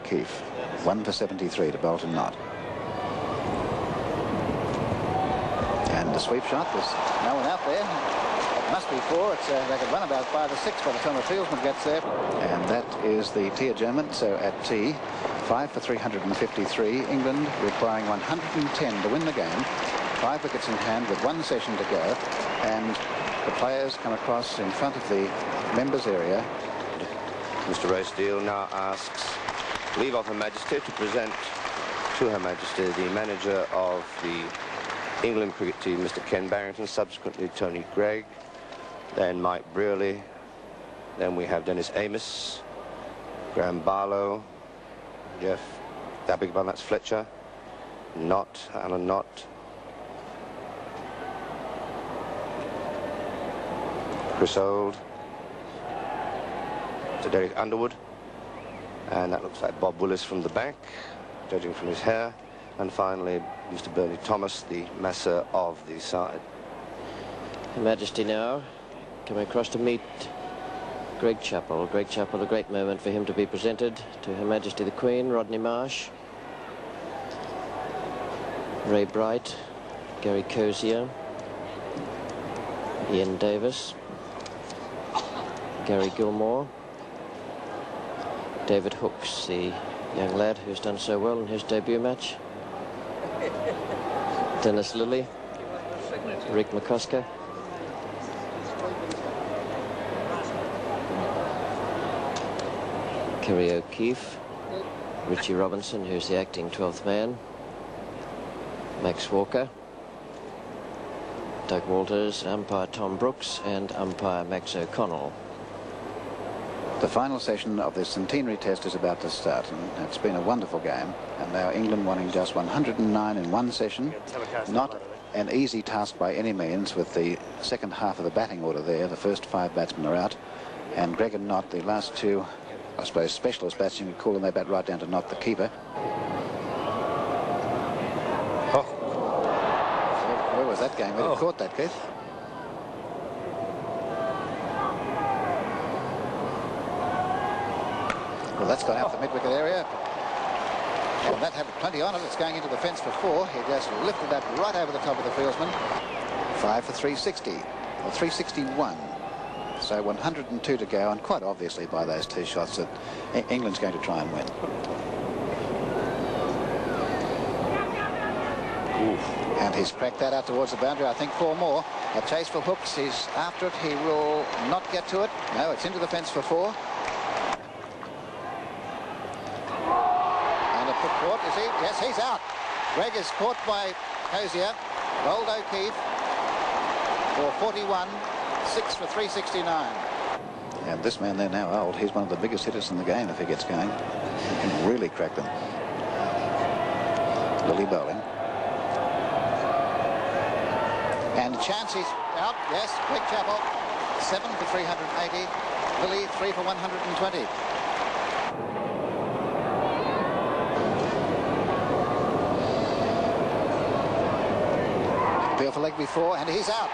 O'Keefe. 1 for 73 to Bolton Knott. And the sweep shot, there's no one out there. It must be 4. They could run about 5 or 6 by the time the fieldsman gets there. And that is the tee adjournment. So at tee, 5 for 353. England requiring 110 to win the game. 5 wickets in hand with 1 session to go. And the players come across in front of the members area. Mr. Rosedale now asks leave of Her Majesty to present to Her Majesty the manager of the England cricket team, Mr. Ken Barrington, subsequently Tony Gregg, then Mike Brearley, then we have Dennis Amos, Graham Barlow, Jeff, that big one, that's Fletcher, Knott, Alan Knott, Chris Old, Sir Derek Underwood, and that looks like Bob Willis from the back, judging from his hair, and finally Mr. Bernie Thomas, the masser of the side. Her Majesty now coming across to meet Greg Chappell. Greg Chappell, a great moment for him to be presented to Her Majesty the Queen. Rodney Marsh, Ray Bright, Gary Cozier, Ian Davis, Gary Gilmore, David Hooks, the young lad who's done so well in his debut match, Dennis Lilly, Rick McCusker, Kerry O'Keefe, Richie Robinson, who's the acting 12th man, Max Walker, Doug Walters, umpire Tom Brooks, and umpire Max O'Connell. The final session of the Centenary Test is about to start, and it's been a wonderful game. And now England wanting just 109 in one session. Not an easy task by any means with the second half of the batting order there. The first 5 batsmen are out, and Gregg and Knott, the last 2, I suppose, specialist batsmen, you could call them. They bat right down to Knott, the keeper. Oh, where was that game? We'd have caught that, Keith. Well, that's gone out the mid-wicket area. And that had plenty on it. It's going into the fence for 4. He just lifted that right over the top of the fieldsman. 5 for 360, or 361. So 102 to go, and quite obviously by those 2 shots that England's going to try and win. Oof. And he's cracked that out towards the boundary. I think 4 more. A chase for Hooks. He's after it. He will not get to it. No, it's into the fence for 4. Caught, is he? Yes, he's out. Gregg is caught by Cozier. Bowled O'Keefe for 41, 6 for 369. And this man there now old, he's one of the biggest hitters in the game if he gets going. He can really crack them. Lilly bowling. And chance he's out, yes, Greg Chappell, 7 for 380. Lilly, 3 for 120. For leg before, and he's out.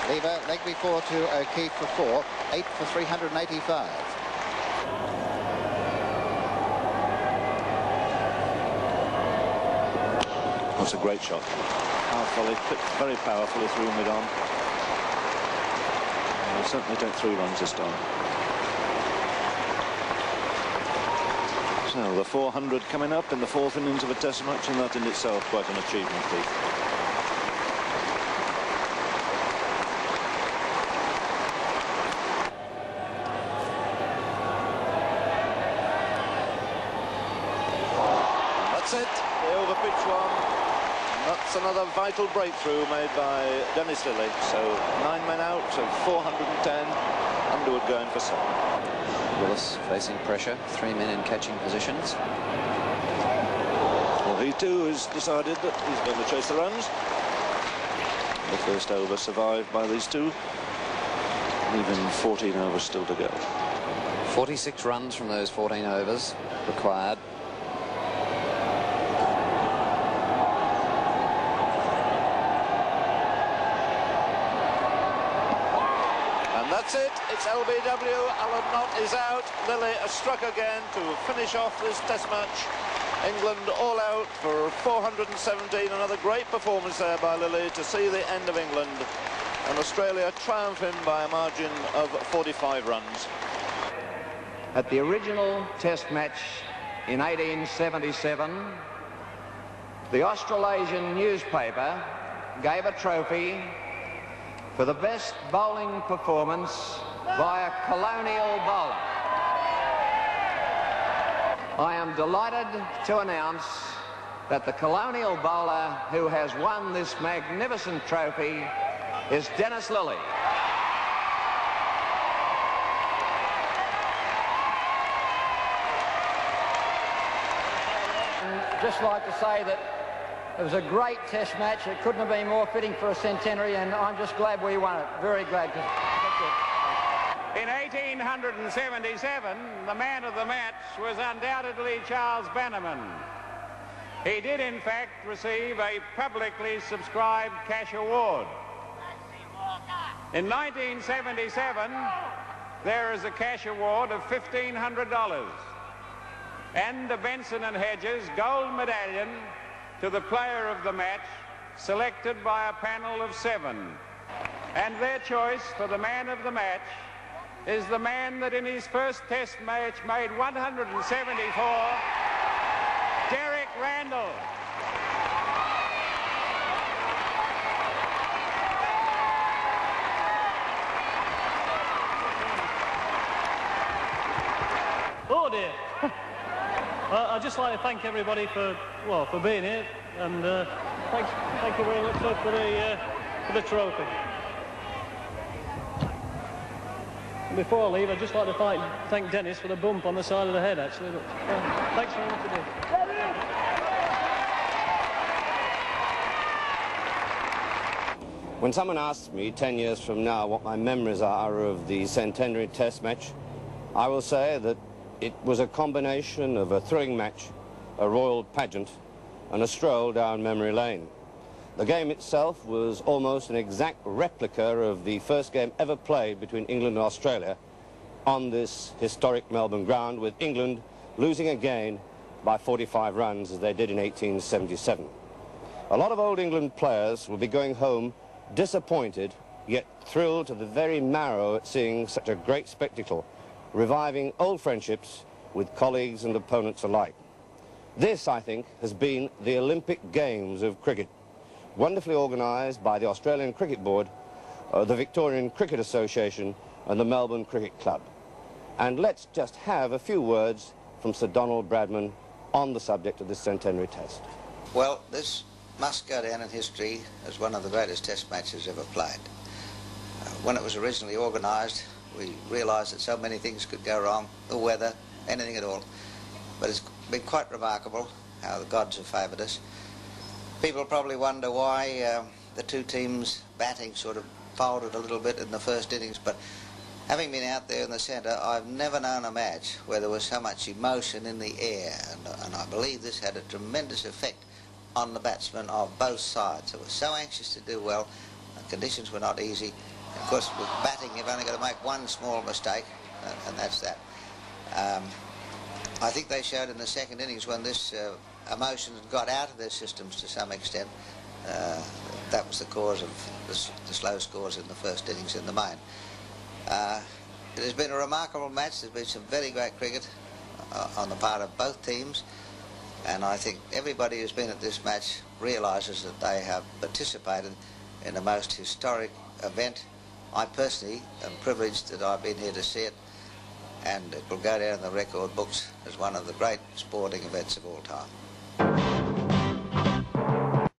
Lever, leg before to O'Keefe for 4, 8 for 385. That's a great shot. Powerfully, very powerfully threw mid on. We certainly take 3 runs this time. So the 400 coming up in the 4th innings of a Test match, and that in itself quite an achievement, Keith. That's it, the overpitch one. And that's another vital breakthrough made by Dennis Lilly. So 9 men out, so 410. Underwood going for 7. Willis facing pressure, 3 men in catching positions. Well, he too has decided that he's going to chase the runs. The first over survived by these 2. Even 14 overs still to go. 46 runs from those 14 overs required. That's it. It's LBW. Alan Knott is out. Lilly has struck again to finish off this test match. England all out for 417. Another great performance there by Lilly to see the end of England. And Australia triumphing by a margin of 45 runs. At the original test match in 1877, the Australasian newspaper gave a trophy for the best bowling performance by a colonial bowler. I am delighted to announce that the colonial bowler who has won this magnificent trophy is Dennis Lilly. I'd just like to say that it was a great test match. It couldn't have been more fitting for a centenary, and I'm just glad we won it. Very glad. In 1877, the man of the match was undoubtedly Charles Bannerman. He did, in fact, receive a publicly subscribed cash award. In 1977, there is a cash award of $1,500 and the Benson and Hedges gold medallion to the player of the match, selected by a panel of 7. And their choice for the man of the match is the man that in his first test match made 174, Derek Randall. Oh dear. I'd just like to thank everybody for being here, and thank you very much for the trophy. And before I leave, I'd just like to thank Dennis for the bump on the side of the head, actually. But, thanks very much indeed. When someone asks me 10 years from now what my memories are of the Centenary Test match, I will say that it was a combination of a thrilling match, a royal pageant, and a stroll down memory lane. The game itself was almost an exact replica of the first game ever played between England and Australia on this historic Melbourne ground, with England losing again by 45 runs as they did in 1877. A lot of old England players will be going home disappointed, yet thrilled to the very marrow at seeing such a great spectacle, reviving old friendships with colleagues and opponents alike. This, I think, has been the Olympic Games of cricket, wonderfully organised by the Australian Cricket Board, the Victorian Cricket Association and the Melbourne Cricket Club. And let's just have a few words from Sir Donald Bradman on the subject of this Centenary Test. Well, this must go down in history as one of the greatest test matches ever played. When it was originally organised, we realised that so many things could go wrong, the weather, anything at all. But it's been quite remarkable how the gods have favoured us. People probably wonder why the two teams' batting sort of folded a little bit in the first innings, but having been out there in the centre, I've never known a match where there was so much emotion in the air, and I believe this had a tremendous effect on the batsmen of both sides. They were so anxious to do well, the conditions were not easy. Of course, with batting, you've only got to make one small mistake, and that's that. I think they showed in the second innings, when this emotions got out of their systems to some extent, that was the cause of the slow scores in the first innings in the main. It has been a remarkable match. There's been some very great cricket on the part of both teams, and I think everybody who's been at this match realises that they have participated in the most historic event. I personally am privileged that I've been here to see it, and it will go down in the record books as one of the great sporting events of all time.